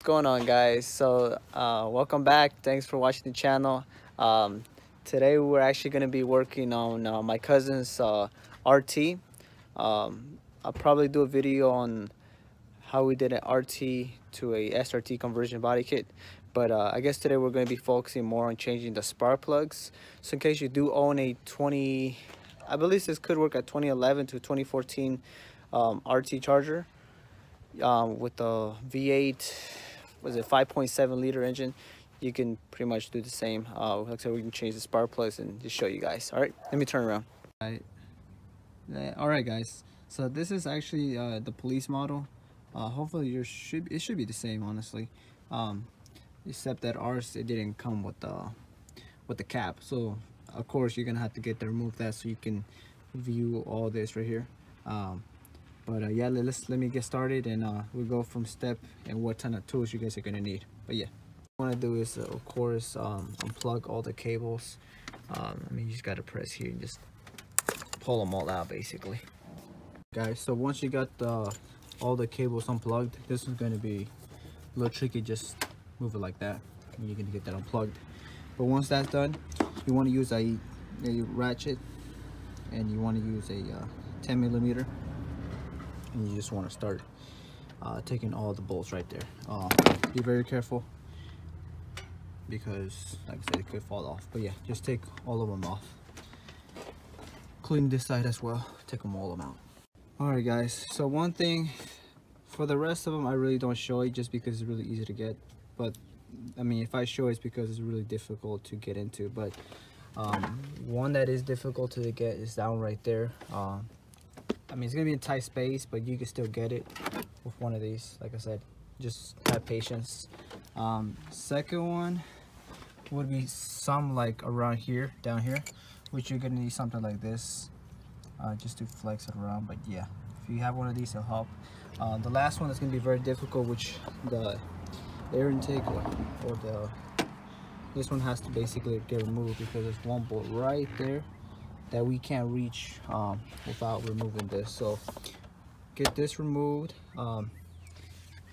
What's going on, guys? Welcome back. Thanks for watching the channel. um, Today we're actually going to be working on my cousin's RT. I'll probably do a video on how we did an RT to a SRT conversion body kit, but I guess today we're going to be focusing more on changing the spark plugs. So in case you do own a 20, I believe this could work at 2011 to 2014 RT charger, with the V8, was it 5.7 liter engine, you can pretty much do the same. Like I said, we can change the spark plugs and just show you guys. All right, let me turn around. All right, guys. So this is actually the police model. Hopefully it should be the same, honestly. Except that ours, it didn't come with the cap. So of course you're gonna have to get to remove that so you can view all this right here. Yeah, let me get started, and we'll go from step and what kind of tools you guys are gonna need. But yeah, what I want to do is of course unplug all the cables. You just gotta press here and just pull them all out, basically, guys. So once you got all the cables unplugged, this is going to be a little tricky. Just move it like that and you're gonna get that unplugged. But once that's done, you want to use a ratchet, and you want to use a 10 millimeter, and you just want to start taking all the bolts right there. Be very careful, because like I said, it could fall off. But yeah, just take all of them off. Clean this side as well, take them all out. All right, guys, so one thing, for the rest of them I really don't show it just because it's really easy to get. But if I show it, it's because it's really difficult to get into. But one that is difficult to get is down right there. It's gonna be in tight space, but you can still get it with one of these. Like I said, just have patience. Second one would be some like around here, down here, which you're gonna need something like this, just to flex it around. But yeah, if you have one of these, it'll help. The last one is gonna be very difficult, which the air intake this one has to basically get removed, because there's one bolt right there that we can't reach without removing this. So get this removed. I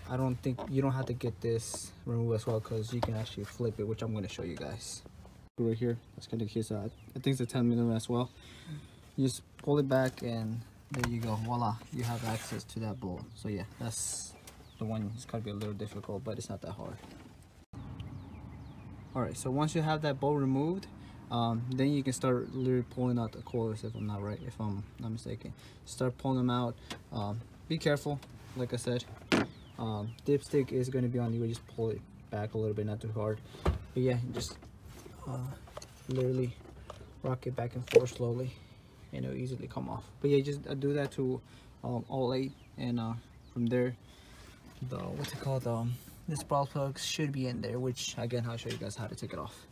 don't think you don't have to get this removed as well, because you can actually flip it, which I'm going to show you guys right here. That's kind of the case. I think it's a 10 millimeter as well. You just pull it back, and there you go. Voila, you have access to that bolt. So yeah, that's the one. It's going to be a little difficult, but it's not that hard. All right, so once you have that bolt removed, then you can start literally pulling out the coils, if I'm not mistaken. Start pulling them out. Be careful, like I said. Dipstick is going to be on you. Just pull it back a little bit, not too hard. But yeah, just literally rock it back and forth slowly, and it'll easily come off. But yeah, just do that to all 8, and from there, the spark plugs should be in there, which again I'll show you guys how to take it off.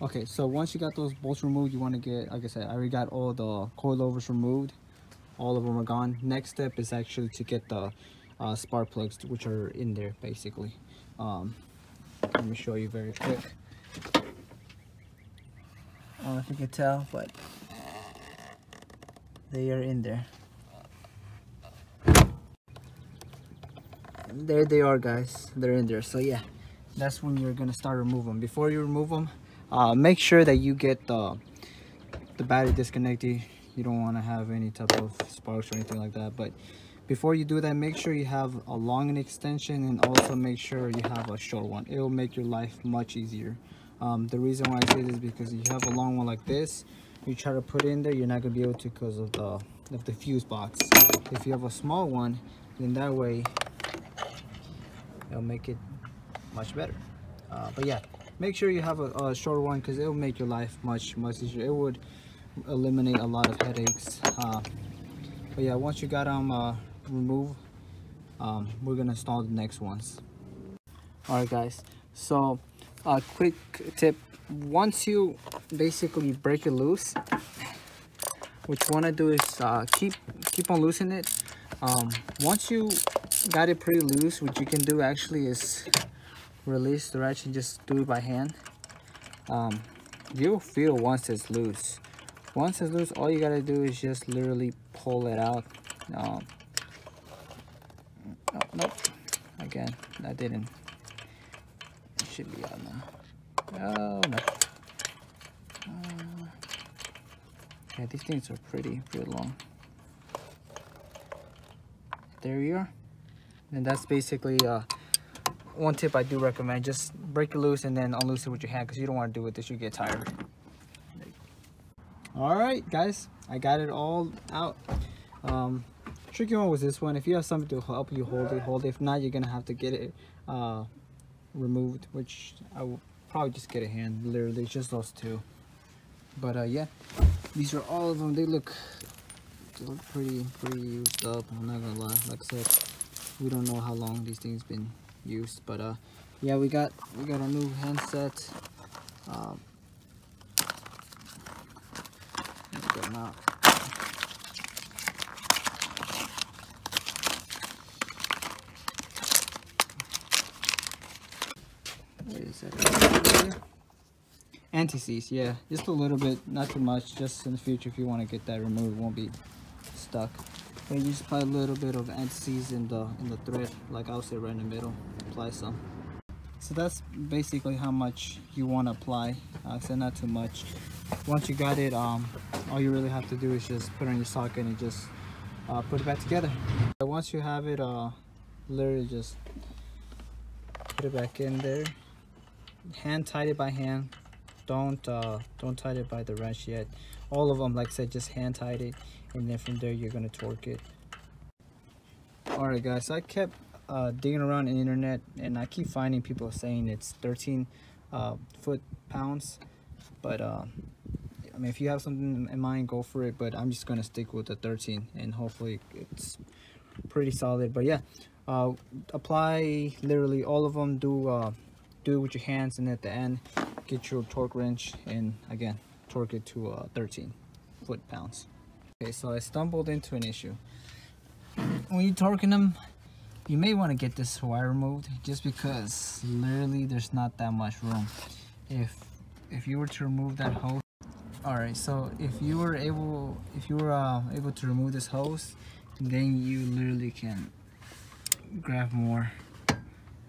Okay, so once you got those bolts removed, you want to get, like I said, I already got all the coilovers removed. All of them are gone. Next step is actually to get the spark plugs, which are in there basically. Let me show you very quick. I don't know if you can tell, but they are in there. There they are, guys. They're in there. So yeah, that's when you're gonna start removing them. Before you remove them, make sure that you get the battery disconnected. You don't want to have any type of sparks or anything like that. But before you do that, make sure you have a long extension, and also make sure you have a short one. It will make your life much easier. The reason why I say this is because if you have a long one like this, you try to put it in there, you're not gonna be able to, because of the fuse box. If you have a small one, then that way it'll make it much better. But yeah, make sure you have a short one, because it will make your life much easier. It would eliminate a lot of headaches. But yeah, once you got them removed, we're gonna install the next ones. All right, guys, so a quick tip: once you basically break it loose, what you want to do is keep on loosening it. Once you got it pretty loose, what you can do actually is release the ratchet. Just do it by hand. You'll feel once it's loose. Once it's loose, all you gotta do is just literally pull it out. Nope, I Again, that didn't. It should be out now. Oh no. Yeah, these things are pretty long. There you are. And that's basically one tip I do recommend. Just break it loose and then unloose it with your hand, because you don't want to do it this, you get tired. All right, guys, I got it all out. Tricky one was this one. If you have something to help you hold it. If not, you're gonna have to get it removed, which I will probably just get a hand. Literally, it's just those two. But yeah, these are all of them. They look pretty used up. I'm not gonna lie. Like I said, we don't know how long these things been used, but yeah, we got a new handset. Get them out. Wait a second. Anti-seize, yeah, just a little bit, not too much. Just in the future, if you want to get that removed, it won't be stuck. But you just apply a little bit of anti-seize in the thread, like I'll say right in the middle. Apply some. So that's basically how much you want to apply. I said not too much. Once you got it, all you really have to do is just put it on your socket and just put it back together. Once you have it, literally just put it back in there. Hand tight it by hand. Don't tight it by the wrench yet. All of them, like I said, just hand tight it, and then from there you're gonna torque it. All right, guys. So I kept digging around in the internet, and I keep finding people saying it's 13 foot-pounds. But I mean, if you have something in mind, go for it. But I'm just gonna stick with the 13, and hopefully it's pretty solid. But yeah, apply literally all of them. Do it with your hands, and at the end, get your torque wrench, and again, torque it to 13 foot-pounds. Okay, so I stumbled into an issue. When you're torquing them, you may want to get this wire removed, just because literally there's not that much room. If you were to remove that hose, all right. So if you were able to remove this hose, then you literally can grab more.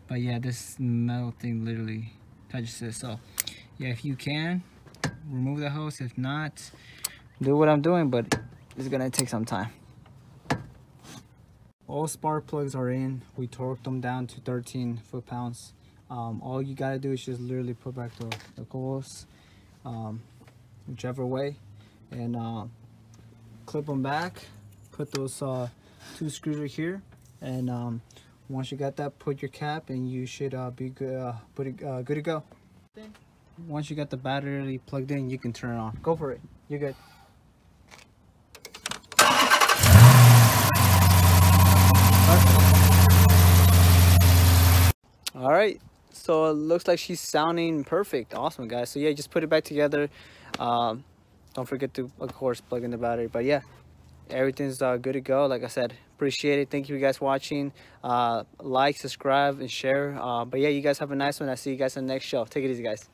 But yeah, this metal thing literally touches it. So yeah, if you can, remove the hose. If not, do what I'm doing, but it's gonna take some time. All spark plugs are in. We torqued them down to 13 foot-pounds. All you gotta do is just literally put back the coils, whichever way, and clip them back. Put those 2 screws right here, and once you got that, put your cap, and you should be good. Good to go. Once you got the battery plugged in, you can turn it on. Go for it. You're good. All right, so it looks like she's sounding perfect. Awesome, guys. So yeah, just put it back together. Don't forget to, of course, plug in the battery. But yeah, everything's good to go. Like I said, appreciate it. Thank you guys watching. Like, subscribe, and share. But yeah, you guys have a nice one. I'll see you guys in the next show. Take it easy, guys.